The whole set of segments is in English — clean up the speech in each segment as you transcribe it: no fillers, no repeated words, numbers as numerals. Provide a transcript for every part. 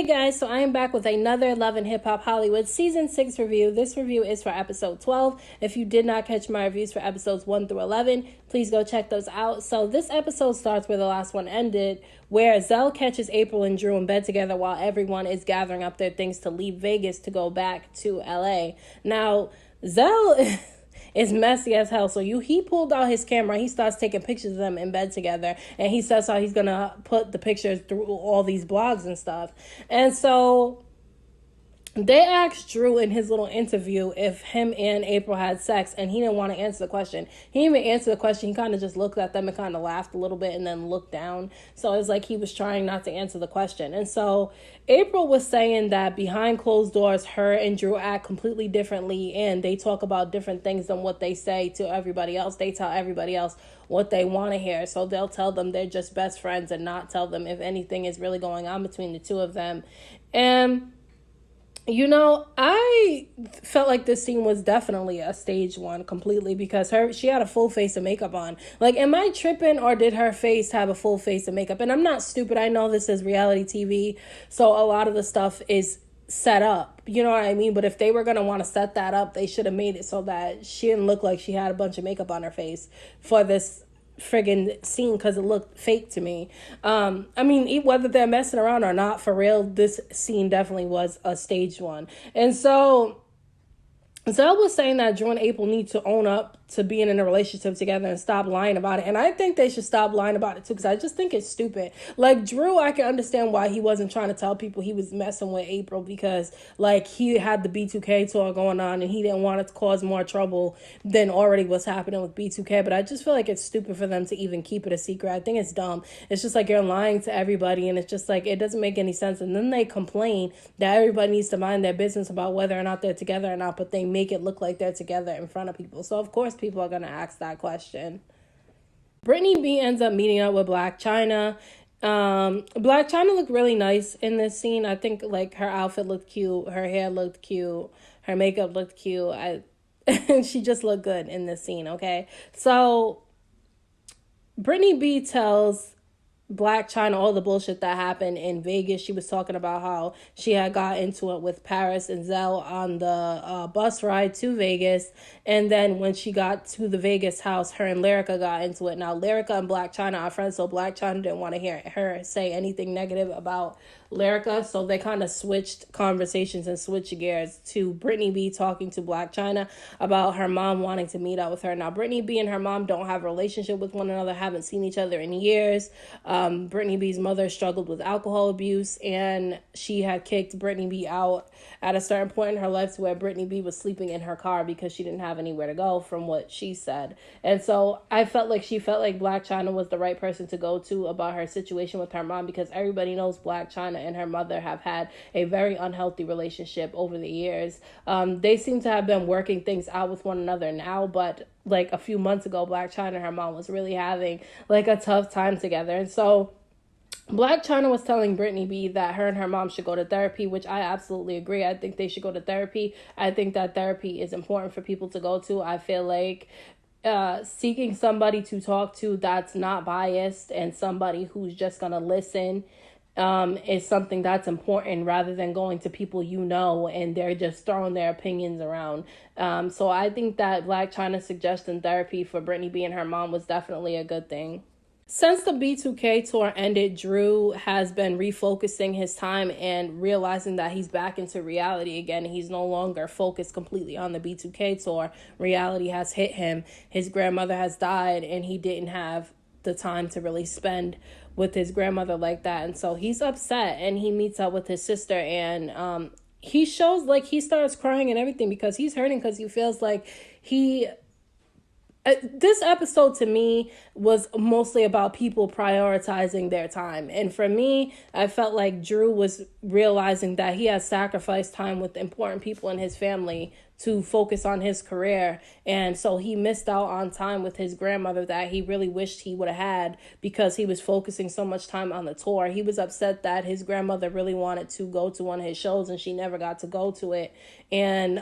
Guys, so I am back with another Love and Hip Hop Hollywood Season 6 review. This review is for episode 12. If you did not catch my reviews for episodes 1 through 11, please go check those out. So this episode starts where the last one ended, where Zell catches Apryl and Drew in bed together while everyone is gathering up their things to leave Vegas to go back to LA. Now, Zell is messy as hell. So he pulled out his camera. He starts taking pictures of them in bed together. And he says how he's going to put the pictures through all these blogs and stuff. And so they asked Drew in his little interview if him and Apryl had sex, and he didn't want to answer the question. He didn't even answer the question. He kind of just looked at them and kind of laughed a little bit and then looked down. So it's like he was trying not to answer the question. And so Apryl was saying that behind closed doors, her and Drew act completely differently, and they talk about different things than what they say to everybody else. They tell everybody else what they want to hear. So they'll tell them they're just best friends and not tell them if anything is really going on between the two of them. And I felt like this scene was definitely a stage one completely because she had a full face of makeup on. Like, am I tripping, or did her face have a full face of makeup? And I'm not stupid. I know this is reality TV, so a lot of the stuff is set up. You know what I mean? But if they were going to want to set that up, they should have made it so that she didn't look like she had a bunch of makeup on her face for this friggin' scene, because it looked fake to me. Whether they're messing around or not, for real, this scene definitely was a staged one. And so Zell was saying that Drew and Apryl need to own up to being in a relationship together and stop lying about it. And I think they should stop lying about it too, because I just think it's stupid. Like, Drew, I can understand why he wasn't trying to tell people he was messing with Apryl, because like he had the B2K tour going on and he didn't want it to cause more trouble than already was happening with B2K. But I just feel like it's stupid for them to even keep it a secret. I think it's dumb. It's just like you're lying to everybody, and it's just like it doesn't make any sense. And then they complain that everybody needs to mind their business about whether or not they're together or not, but they make it look like they're together in front of people. So of course people are going to ask that question. Brittany B ends up meeting up with Blac Chyna. Blac Chyna looked really nice in this scene. I think like her outfit looked cute, her hair looked cute, her makeup looked cute. She just looked good in this scene, okay? So Brittany B tells Blac Chyna all the bullshit that happened in Vegas. She was talking about how she had got into it with Paris and Zell on the bus ride to Vegas, and then when she got to the Vegas house, her and Lyrica got into it. Now Lyrica and Blac Chyna are friends, so Blac Chyna didn't want to hear her say anything negative about Lyrica, so they kind of switched conversations and switched gears to Brittany B talking to Blac Chyna about her mom wanting to meet up with her. Now Brittany B and her mom don't have a relationship with one another, haven't seen each other in years. Brittany B's mother struggled with alcohol abuse, and she had kicked Brittany B out at a certain point in her life to where Brittany B was sleeping in her car because she didn't have anywhere to go, from what she said. And so I felt like she felt like Blac Chyna was the right person to go to about her situation with her mom, because everybody knows Blac Chyna and her mother have had a very unhealthy relationship over the years. They seem to have been working things out with one another now, but like a few months ago, Blac Chyna and her mom was really having like a tough time together. And so Blac Chyna was telling Brittany B that her and her mom should go to therapy, which I absolutely agree. I think they should go to therapy. I think that therapy is important for people to go to. I feel like seeking somebody to talk to that's not biased and somebody who's just going to listen is something that's important, rather than going to people and they're just throwing their opinions around. So I think that Blac Chyna suggesting therapy for Brittany B and her mom was definitely a good thing. Since the B2K tour ended, Drew has been refocusing his time and realizing that he's back into reality again. He's no longer focused completely on the B2K tour. Reality has hit him. His grandmother has died, and he didn't have the time to really spend with his grandmother like that. And so he's upset, and he meets up with his sister, and he shows like he starts crying and everything because he's hurting, because he feels like this episode to me was mostly about people prioritizing their time. And for me, I felt like Drew was realizing that he has sacrificed time with important people in his family to focus on his career. And so he missed out on time with his grandmother that he really wished he would have had because he was focusing so much time on the tour. He was upset that his grandmother really wanted to go to one of his shows and she never got to go to it. And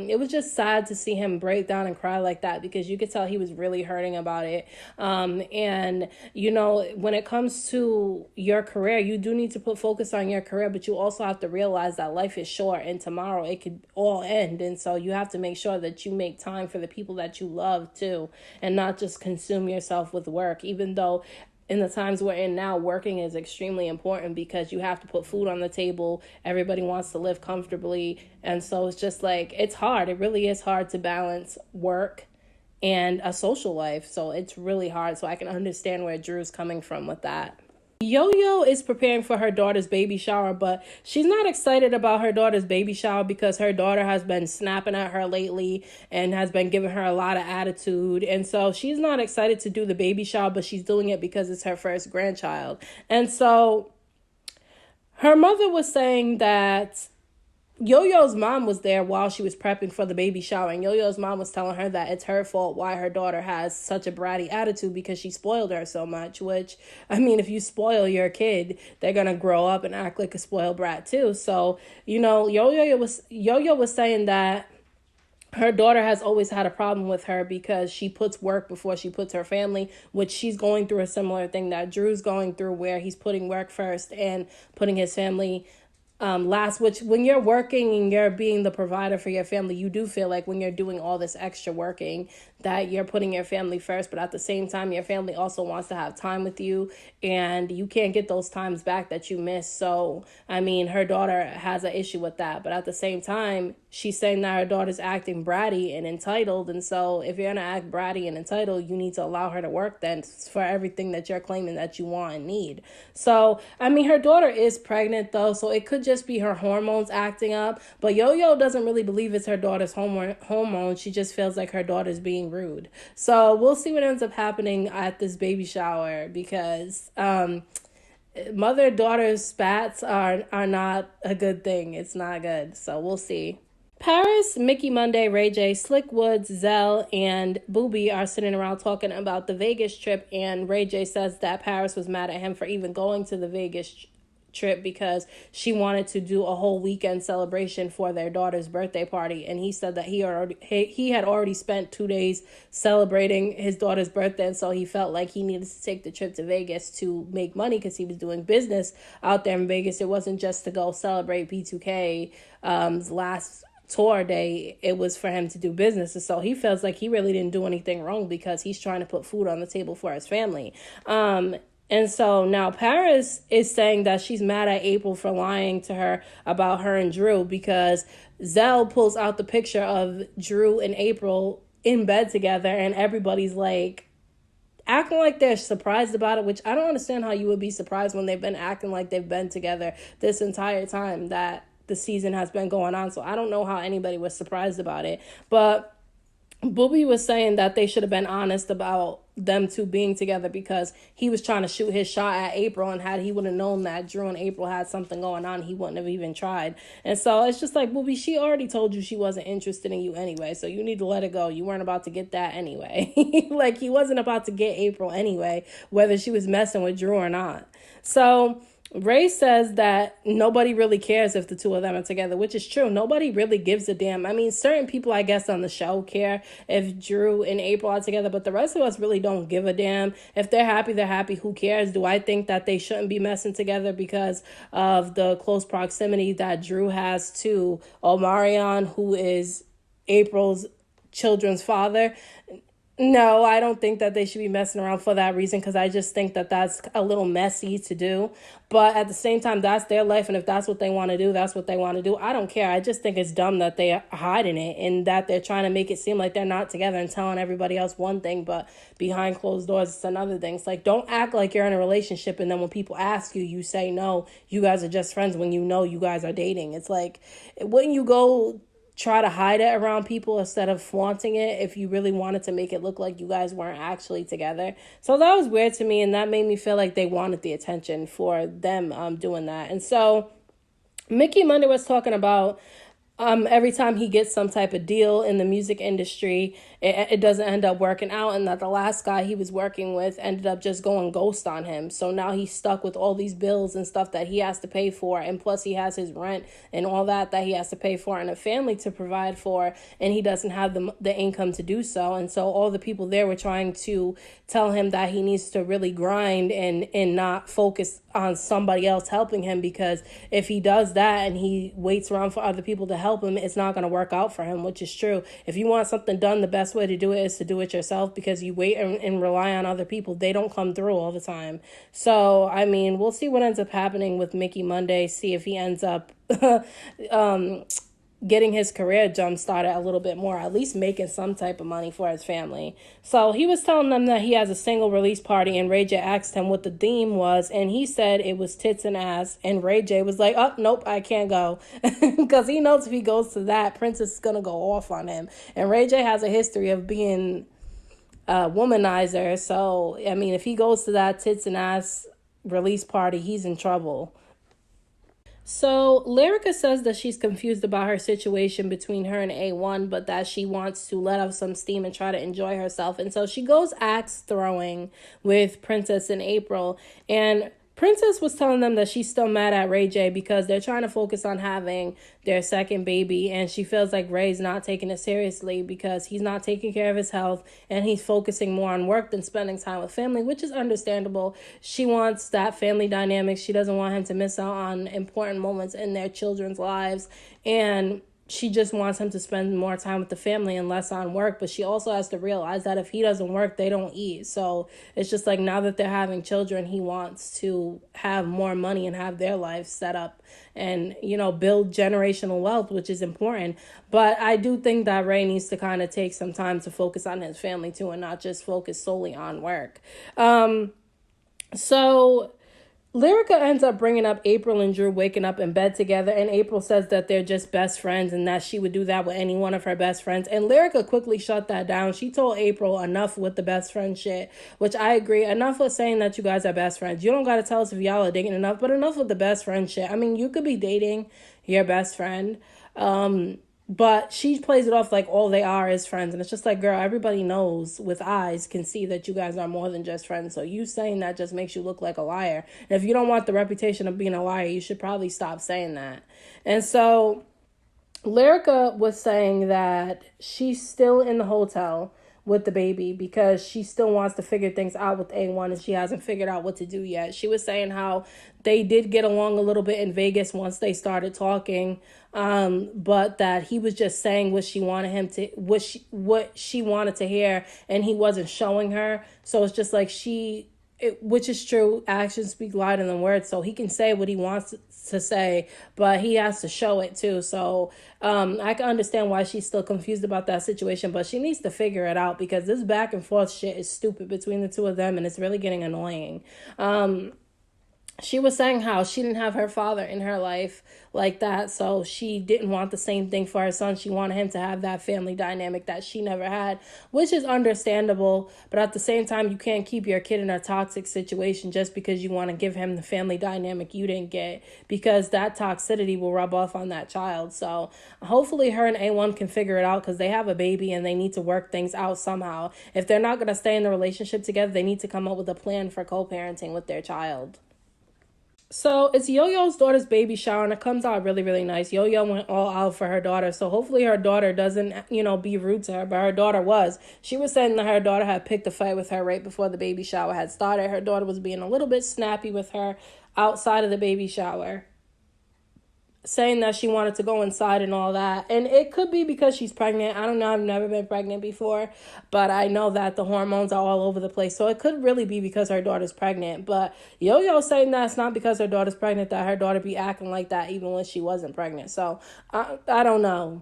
it was just sad to see him break down and cry like that because you could tell he was really hurting about it. And, you know, when it comes to your career, you do need to put focus on your career, but you also have to realize that life is short and tomorrow it could all end. And so you have to make sure that you make time for the people that you love too, and not just consume yourself with work, even though in the times we're in now, working is extremely important because you have to put food on the table. Everybody wants to live comfortably. And so it's just like, it's hard. It really is hard to balance work and a social life. So it's really hard. So I can understand where Drew's coming from with that. Yo-Yo is preparing for her daughter's baby shower, but she's not excited about her daughter's baby shower because her daughter has been snapping at her lately and has been giving her a lot of attitude. And so she's not excited to do the baby shower, but she's doing it because it's her first grandchild. And so her mother was saying that Yo-Yo's mom was there while she was prepping for the baby shower, and Yo-Yo's mom was telling her that it's her fault why her daughter has such a bratty attitude because she spoiled her so much, which, I mean, if you spoil your kid, they're going to grow up and act like a spoiled brat too. So, you know, Yo-Yo was saying that her daughter has always had a problem with her because she puts work before she puts her family, which she's going through a similar thing that Drew's going through where he's putting work first and putting his family last, which when you're working and you're being the provider for your family, you do feel like when you're doing all this extra working that you're putting your family first, but at the same time, your family also wants to have time with you and you can't get those times back that you missed. So, I mean, her daughter has an issue with that, but at the same time, she's saying that her daughter's acting bratty and entitled. And so if you're going to act bratty and entitled, you need to allow her to work then for everything that you're claiming that you want and need. So, I mean, her daughter is pregnant though, so it could just be her hormones acting up. But Yo-Yo doesn't really believe it's her daughter's hormones. She just feels like her daughter's being rude. So we'll see what ends up happening at this baby shower because mother-daughter spats are not a good thing. It's not good. So we'll see. Paris, Mickey Monday, Ray J, Slick Woods, Zell, and Booby are sitting around talking about the Vegas trip, and Ray J says that Paris was mad at him for even going to the Vegas trip because she wanted to do a whole weekend celebration for their daughter's birthday party, and he said that he had already spent 2 days celebrating his daughter's birthday, and so he felt like he needed to take the trip to Vegas to make money because he was doing business out there in Vegas. It wasn't just to go celebrate P2K's last tour day, it was for him to do business. And so he feels like he really didn't do anything wrong because he's trying to put food on the table for his family. And so now Paris is saying that she's mad at April for lying to her about her and Drew because Zell pulls out the picture of Drew and April in bed together and everybody's like acting like they're surprised about it, which I don't understand how you would be surprised when they've been acting like they've been together this entire time that the season has been going on. So I don't know how anybody was surprised about it. But Booby was saying that they should have been honest about them two being together because he was trying to shoot his shot at April, and had he would have known that Drew and April had something going on, he wouldn't have even tried. And so it's just like, Booby, she already told you she wasn't interested in you anyway, so you need to let it go. You weren't about to get that anyway. Like, he wasn't about to get April anyway, whether she was messing with Drew or not. So Ray says that nobody really cares if the two of them are together, which is true. Nobody really gives a damn. I mean, certain people, I guess, on the show care if Drew and April are together, but the rest of us really don't give a damn. If they're happy, they're happy. Who cares? Do I think that they shouldn't be messing together because of the close proximity that Drew has to Omarion, who is April's children's father? No, I don't think that they should be messing around for that reason because I just think that that's a little messy to do. But at the same time, that's their life, and if that's what they want to do, that's what they want to do. I don't care. I just think it's dumb that they're hiding it and that they're trying to make it seem like they're not together and telling everybody else one thing, but behind closed doors, it's another thing. It's like, don't act like you're in a relationship, and then when people ask you, you say, no, you guys are just friends when you know you guys are dating. It's like, wouldn't you go try to hide it around people instead of flaunting it if you really wanted to make it look like you guys weren't actually together? So that was weird to me, and that made me feel like they wanted the attention for them doing that. And so Mickey Monday was talking about every time he gets some type of deal in the music industry, it doesn't end up working out, and that the last guy he was working with ended up just going ghost on him. So now he's stuck with all these bills and stuff that he has to pay for, and plus he has his rent and all that he has to pay for, and a family to provide for, and he doesn't have the income to do so. And so all the people there were trying to tell him that he needs to really grind and not focus on somebody else helping him, because if he does that and he waits around for other people to help him, it's not going to work out for him, which is true. If you want something done, the best way to do it is to do it yourself, because you wait and rely on other people. They don't come through all the time. So, I mean, we'll see what ends up happening with Mickey Monday, see if he ends up getting his career jump started a little bit more, at least making some type of money for his family. So he was telling them that he has a single release party, and Ray J asked him what the theme was, and he said it was tits and ass, and Ray J was like, oh, nope, I can't go, because he knows if he goes to that, Princess is going to go off on him, and Ray J has a history of being a womanizer. So, I mean, if he goes to that tits and ass release party, he's in trouble. So, Lyrica says that she's confused about her situation between her and A1, but that she wants to let off some steam and try to enjoy herself. And so she goes axe throwing with Princess and Apryl. And Princess was telling them that she's still mad at Ray J because they're trying to focus on having their second baby, and she feels like Ray's not taking it seriously because he's not taking care of his health and he's focusing more on work than spending time with family, which is understandable. She wants that family dynamic. She doesn't want him to miss out on important moments in their children's lives, and she just wants him to spend more time with the family and less on work. But she also has to realize that if he doesn't work, they don't eat. So it's just like, now that they're having children, he wants to have more money and have their life set up and, you know, build generational wealth, which is important. But I do think that Ray needs to kind of take some time to focus on his family too, and not just focus solely on work. So Lyrica ends up bringing up Apryl and Drew waking up in bed together, and Apryl says that they're just best friends and that she would do that with any one of her best friends. And Lyrica quickly shut that down. She told Apryl enough with the best friend shit, which I agree. Enough with saying that you guys are best friends. You don't got to tell us if y'all are dating enough, but enough with the best friend shit. I mean, you could be dating your best friend. But she plays it off like all they are is friends. And it's just like, girl, everybody knows with eyes can see that you guys are more than just friends. So you saying that just makes you look like a liar. And if you don't want the reputation of being a liar, you should probably stop saying that. And so Lyrica was saying that she's still in the hotel with the baby because she still wants to figure things out with A1, and she hasn't figured out what to do yet. She was saying how they did get along a little bit in Vegas once they started talking, but that he was just saying what she wanted him to, what she wanted to hear, and he wasn't showing her. So it's just like which is true, actions speak louder than words. So he can say what he wants to say, but he has to show it too. So I can understand why she's still confused about that situation, but she needs to figure it out because this back and forth shit is stupid between the two of them, and it's really getting annoying. She was saying how she didn't have her father in her life like that, so she didn't want the same thing for her son. She wanted him to have that family dynamic that she never had, which is understandable. But at the same time, you can't keep your kid in a toxic situation just because you want to give him the family dynamic you didn't get, because that toxicity will rub off on that child. So hopefully her and A1 can figure it out, because they have a baby and they need to work things out somehow. If they're not going to stay in the relationship together, they need to come up with a plan for co-parenting with their child. So it's Yo-Yo's daughter's baby shower, and it comes out really, really nice. Yo-Yo went all out for her daughter, so hopefully her daughter doesn't, be rude to her, but her daughter was. She was saying that her daughter had picked a fight with her right before the baby shower had started. Her daughter was being a little bit snappy with her outside of the baby shower, saying that she wanted to go inside and all that. And it could be because she's pregnant. I don't know. I've never been pregnant before, but I know that the hormones are all over the place. So it could really be because her daughter's pregnant. But Yo-Yo saying that it's not because her daughter's pregnant, that her daughter be acting like that even when she wasn't pregnant. So I don't know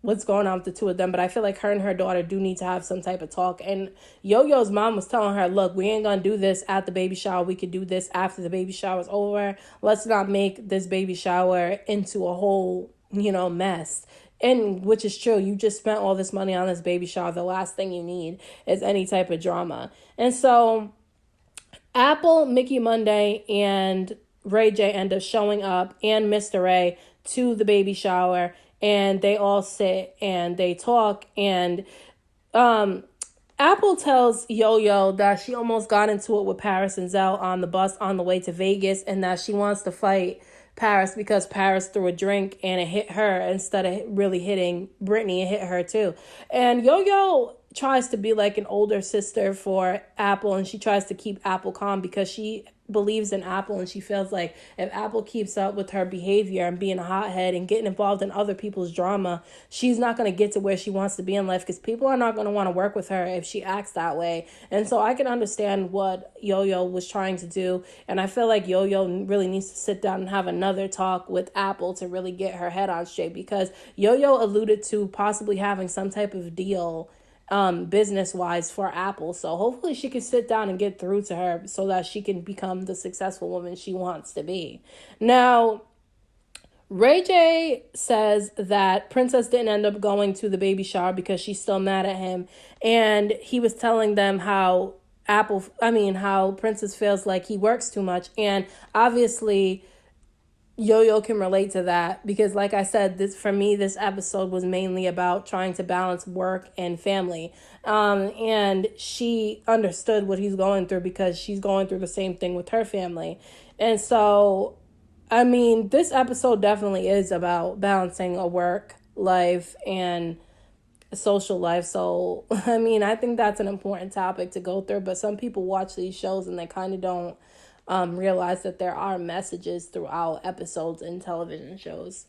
what's going on with the two of them, but I feel like her and her daughter do need to have some type of talk. And Yo-Yo's mom was telling her, look, we ain't gonna do this at the baby shower. We could do this after the baby shower is over. Let's not make this baby shower into a whole, mess. And which is true. You just spent all this money on this baby shower. The last thing you need is any type of drama. And so Apple, Mickey Monday, and Ray J end up showing up, and Mr. Ray, to the baby shower. and they all sit and they talk, and Apryl tells Yo-Yo that she almost got into it with Paris and Zell on the bus on the way to Vegas, and that she wants to fight Paris because Paris threw a drink and it hit her instead of really hitting Brittany. It hit her too. And Yo-Yo tries to be like an older sister for Apryl, and she tries to keep Apryl calm because she believes in Apryl, and she feels like if Apryl keeps up with her behavior and being a hothead and getting involved in other people's drama, she's not going to get to where she wants to be in life, because people are not going to want to work with her if she acts that way. And so I can understand what Yo-Yo was trying to do, and I feel like Yo-Yo really needs to sit down and have another talk with Apryl to really get her head on straight, because Yo-Yo alluded to possibly having some type of deal business wise for Apryl. So hopefully she can sit down and get through to her so that she can become the successful woman she wants to be. Now, Ray J says that Princess didn't end up going to the baby shower because she's still mad at him. And he was telling them how how Princess feels like he works too much. And obviously Yo-Yo can relate to that, because like I said, this episode was mainly about trying to balance work and family. And she understood what he's going through because she's going through the same thing with her family. And so, this episode definitely is about balancing a work life and a social life. So, I think that's an important topic to go through, but some people watch these shows and they kind of don't realize that there are messages throughout episodes in television shows.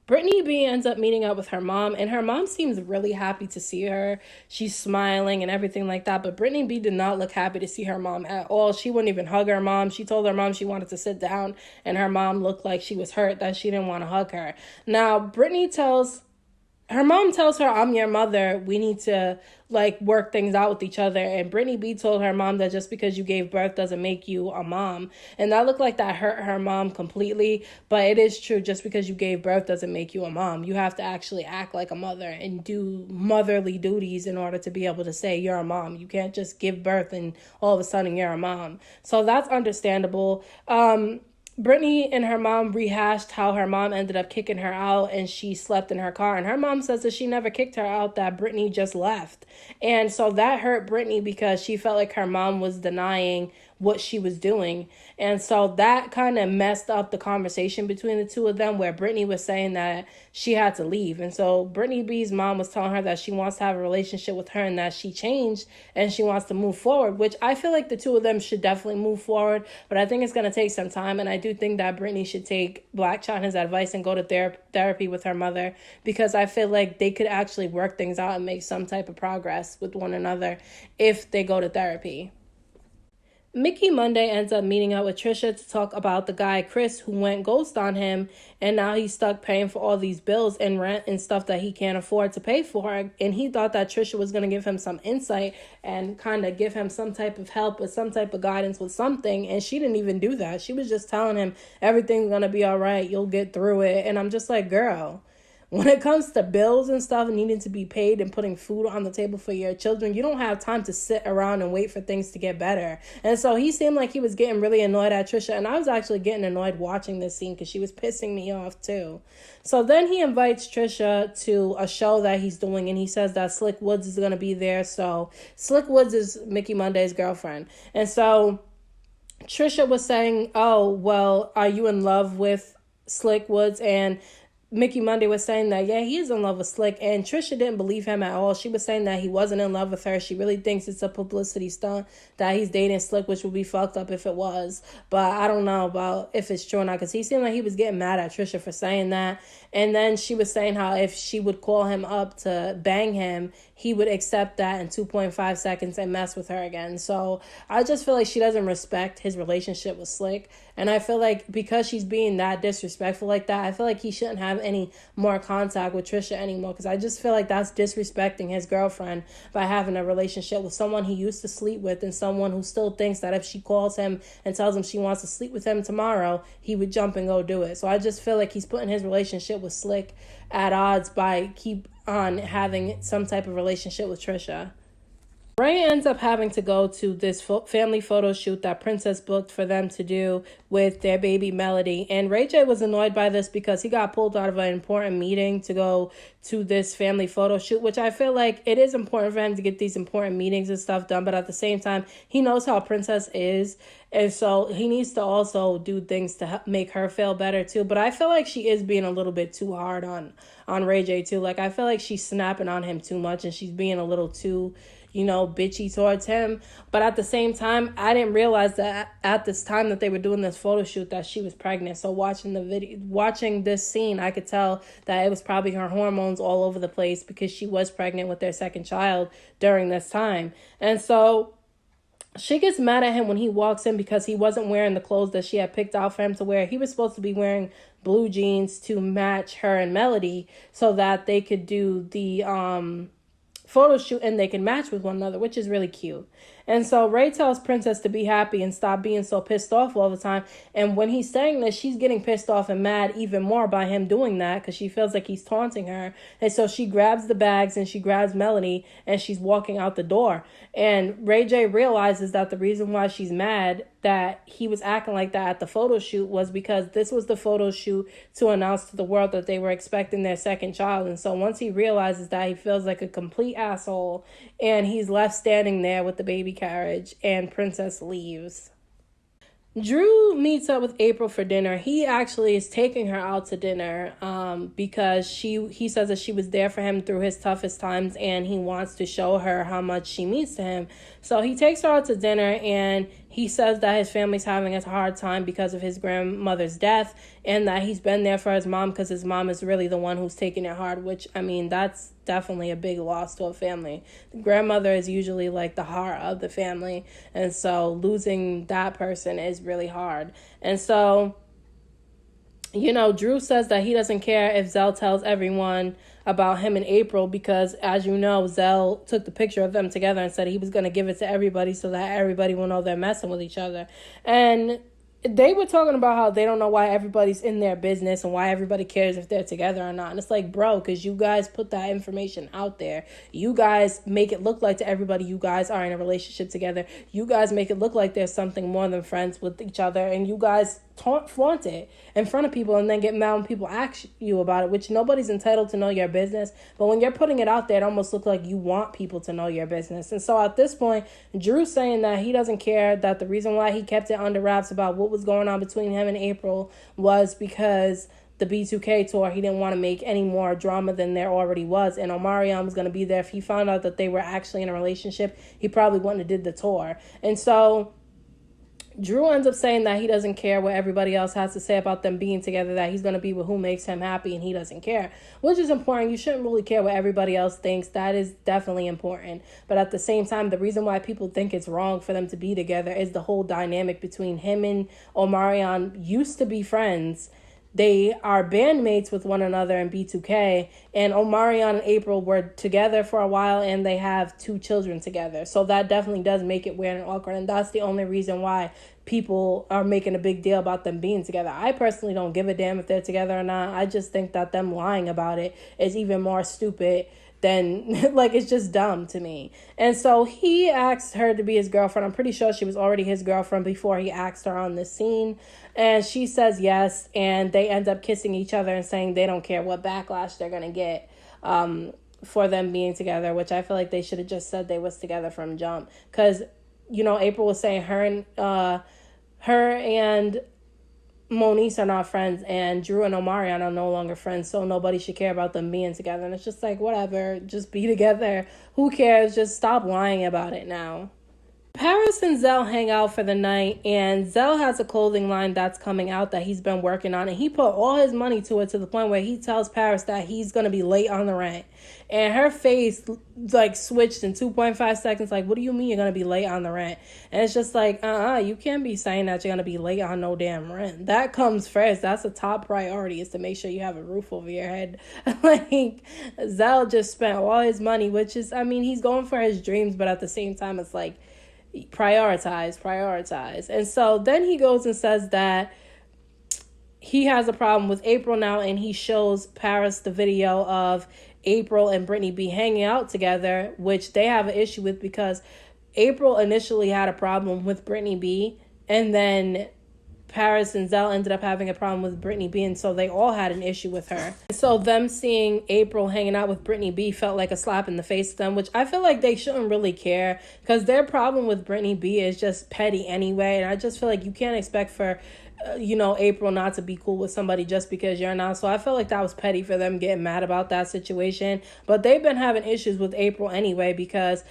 Brittany B ends up meeting up with her mom, and her mom seems really happy to see her. She's smiling and everything like that, but Brittany B did not look happy to see her mom at all. She wouldn't even hug her mom. She told her mom she wanted to sit down, and her mom looked like she was hurt that she didn't want to hug her. Now, her mom tells her, I'm your mother. We need to work things out with each other. And Brittany B told her mom that just because you gave birth doesn't make you a mom. And that looked like that hurt her mom completely. But it is true. Just because you gave birth doesn't make you a mom. You have to actually act like a mother and do motherly duties in order to be able to say you're a mom. You can't just give birth and all of a sudden you're a mom. So that's understandable. Brittany and her mom rehashed how her mom ended up kicking her out and she slept in her car. And her mom says that she never kicked her out, that Brittany just left. And so that hurt Brittany because she felt like her mom was denying what she was doing. And so that kind of messed up the conversation between the two of them, where Brittany was saying that she had to leave. And so Brittany B's mom was telling her that she wants to have a relationship with her and that she changed and she wants to move forward, which I feel like the two of them should definitely move forward. But I think it's going to take some time. And I do think that Brittany should take Blac Chyna's advice and go to therapy with her mother, because I feel like they could actually work things out and make some type of progress with one another if they go to therapy. Mickey Monday ends up meeting up with Trisha to talk about the guy, Chris, who went ghost on him, and now he's stuck paying for all these bills and rent and stuff that he can't afford to pay for. And he thought that Trisha was going to give him some insight and kind of give him some type of help or some type of guidance with something, and she didn't even do that. She was just telling him everything's going to be all right, you'll get through it. And I'm just like, girl, when it comes to bills and stuff needing to be paid and putting food on the table for your children, you don't have time to sit around and wait for things to get better. And so he seemed like he was getting really annoyed at Trisha. And I was actually getting annoyed watching this scene because she was pissing me off too. So then he invites Trisha to a show that he's doing, and he says that Slick Woods is going to be there. So Slick Woods is Mickey Monday's girlfriend. And so Trisha was saying, oh, well, are you in love with Slick Woods? And Mickey Monday was saying that, yeah, he is in love with Slick, and Trisha didn't believe him at all. She was saying that he wasn't in love with her. She really thinks it's a publicity stunt that he's dating Slick, which would be fucked up if it was. But I don't know about if it's true or not, because he seemed like he was getting mad at Trisha for saying that. And then she was saying how if she would call him up to bang him, he would accept that in 2.5 seconds and mess with her again. So I just feel like she doesn't respect his relationship with Slick. And I feel like because she's being that disrespectful like that, I feel like he shouldn't have any more contact with Trisha anymore, because I just feel like that's disrespecting his girlfriend by having a relationship with someone he used to sleep with and someone who still thinks that if she calls him and tells him she wants to sleep with him tomorrow, he would jump and go do it. So I just feel like he's putting his relationship with Slick at odds by keep on having some type of relationship with Trisha. Ray ends up having to go to this family photo shoot that Princess booked for them to do with their baby Melody. And Ray J was annoyed by this because he got pulled out of an important meeting to go to this family photo shoot, which I feel like it is important for him to get these important meetings and stuff done. But at the same time, he knows how Princess is. And so he needs to also do things to make her feel better too. But I feel like she is being a little bit too hard on Ray J too. Like, I feel like she's snapping on him too much and she's being a little too, bitchy towards him. But at the same time, I didn't realize that at this time that they were doing this photo shoot that she was pregnant. So watching this scene, I could tell that it was probably her hormones all over the place because she was pregnant with their second child during this time. And so she gets mad at him when he walks in because he wasn't wearing the clothes that she had picked out for him to wear. He was supposed to be wearing blue jeans to match her and Melody so that they could do the photo shoot and they can match with one another, which is really cute. And so Ray tells Princess to be happy and stop being so pissed off all the time. And when he's saying this, she's getting pissed off and mad even more by him doing that because she feels like he's taunting her. And so she grabs the bags and she grabs Melanie and she's walking out the door. And Ray J realizes that the reason why she's mad that he was acting like that at the photo shoot was because this was the photo shoot to announce to the world that they were expecting their second child. And so once he realizes that, he feels like a complete asshole and he's left standing there with the baby carriage and Princess leaves. Drew meets up with Apryl for dinner. He actually is taking her out to dinner because he says that she was there for him through his toughest times and he wants to show her how much she means to him. So he takes her out to dinner and he says that his family's having a hard time because of his grandmother's death and that he's been there for his mom because his mom is really the one who's taking it hard, which, I mean, that's definitely a big loss to a family. The grandmother is usually like the heart of the family, and so losing that person is really hard. And so, Drew says that he doesn't care if Zell tells everyone about him and Apryl because, as you know, Zell took the picture of them together and said he was going to give it to everybody so that everybody will know they're messing with each other. And they were talking about how they don't know why everybody's in their business and why everybody cares if they're together or not. And it's like, bro, because you guys put that information out there. You guys make it look like to everybody you guys are in a relationship together. You guys make it look like there's something more than friends with each other. And you guys flaunt it in front of people and then get mad when people ask you about it, which nobody's entitled to know your business. But when you're putting it out there, it almost looks like you want people to know your business. And so at this point, Drew's saying that he doesn't care, that the reason why he kept it under wraps about what was going on between him and Apryl was because the B2K tour, he didn't want to make any more drama than there already was. And Omarion was going to be there. If he found out that they were actually in a relationship, he probably wouldn't have did the tour. And so Drew ends up saying that he doesn't care what everybody else has to say about them being together, that he's going to be with who makes him happy and he doesn't care, which is important. You shouldn't really care what everybody else thinks. That is definitely important. But at the same time, the reason why people think it's wrong for them to be together is the whole dynamic between him and Omarion used to be friends. They are bandmates with one another in B2K, and Omarion and Apryl were together for a while, and they have 2 children together. So that definitely does make it weird and awkward, and that's the only reason why people are making a big deal about them being together. I personally don't give a damn if they're together or not. I just think that them lying about it is even more stupid than, like, it's just dumb to me. And so he asked her to be his girlfriend. I'm pretty sure she was already his girlfriend before he asked her on this scene. And she says yes, and they end up kissing each other and saying they don't care what backlash they're going to get for them being together, which I feel like they should have just said they was together from jump. Because, Apryl was saying her and Moniece are not friends, and Drew and Omarion are no longer friends, so nobody should care about them being together. And it's just like, whatever, just be together. Who cares? Just stop lying about it now. Paris and Zell hang out for the night, and Zell has a clothing line that's coming out that he's been working on, and he put all his money to it to the point where he tells Paris that he's going to be late on the rent. And her face, like, switched in 2.5 seconds, like, what do you mean you're going to be late on the rent? And it's just like, you can't be saying that you're going to be late on no damn rent. That comes first. That's a top priority, is to make sure you have a roof over your head. Like, Zell just spent all his money, which is, I mean, he's going for his dreams, but at the same time, it's like, prioritize. And so then he goes and says that he has a problem with Apryl now, and he shows Paris the video of Apryl and Brittany B hanging out together, which they have an issue with because Apryl initially had a problem with Brittany B, and then Paris and Zell ended up having a problem with Brittany B, and so they all had an issue with her. So them seeing Apryl hanging out with Brittany B felt like a slap in the face to them, which I feel like they shouldn't really care because their problem with Brittany B is just petty anyway, and I just feel like you can't expect for Apryl not to be cool with somebody just because you're not. So I felt like that was petty for them getting mad about that situation. But they've been having issues with Apryl anyway because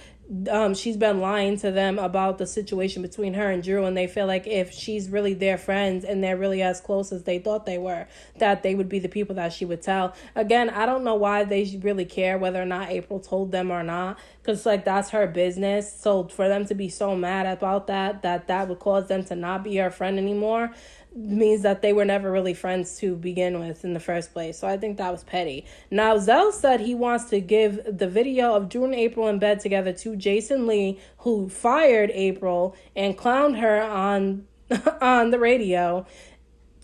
she's been lying to them about the situation between her and Drew, and they feel like if she's really their friends and they're really as close as they thought they were, that they would be the people that she would tell. Again, I don't know why they really care whether or not Apryl told them or not, because like that's her business. So for them to be so mad about that would cause them to not be her friend anymore, means that they were never really friends to begin with in the first place. So I think that was petty. Now, Zell said he wants to give the video of Drew and Apryl in bed together to Jason Lee, who fired Apryl and clowned her on the radio,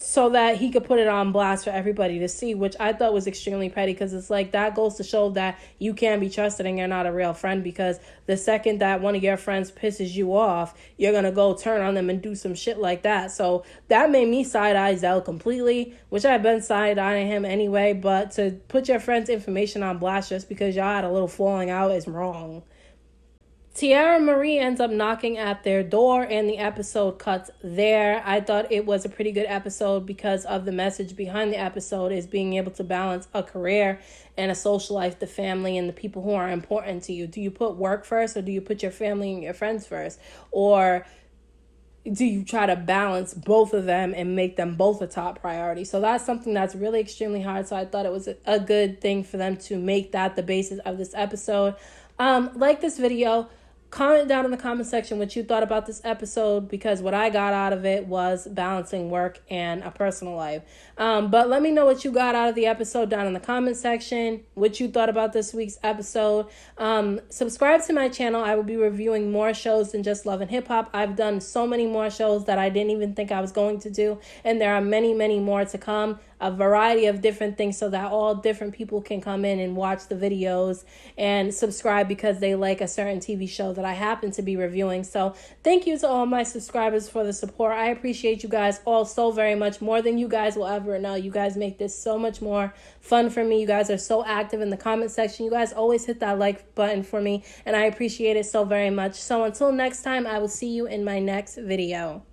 so that he could put it on blast for everybody to see, which I thought was extremely petty, because it's like that goes to show that you can't be trusted and you're not a real friend, because the second that one of your friends pisses you off, you're going to go turn on them and do some shit like that. So that made me side-eye Zell completely, which I've been side-eyeing him anyway, but to put your friend's information on blast just because y'all had a little falling out is wrong. Tiara Marie ends up knocking at their door, and the episode cuts there. I thought it was a pretty good episode because of the message behind the episode is being able to balance a career and a social life, the family, and the people who are important to you. Do you put work first, or do you put your family and your friends first? Or do you try to balance both of them and make them both a top priority? So that's something that's really extremely hard. So I thought it was a good thing for them to make that the basis of this episode. Like this video. Comment down in the comment section what you thought about this episode, because what I got out of it was balancing work and a personal life. But let me know what you got out of the episode down in the comment section, what you thought about this week's episode. Subscribe to my channel. I will be reviewing more shows than just Love and Hip Hop. I've done so many more shows that I didn't even think I was going to do, and there are many, many more to come. A variety of different things so that all different people can come in and watch the videos and subscribe because they like a certain TV show that I happen to be reviewing. So thank you to all my subscribers for the support. I appreciate you guys all so very much, more than you guys will ever know. You guys make this so much more fun for me. You guys are so active in the comment section. You guys always hit that like button for me, and I appreciate it so very much. So until next time, I will see you in my next video.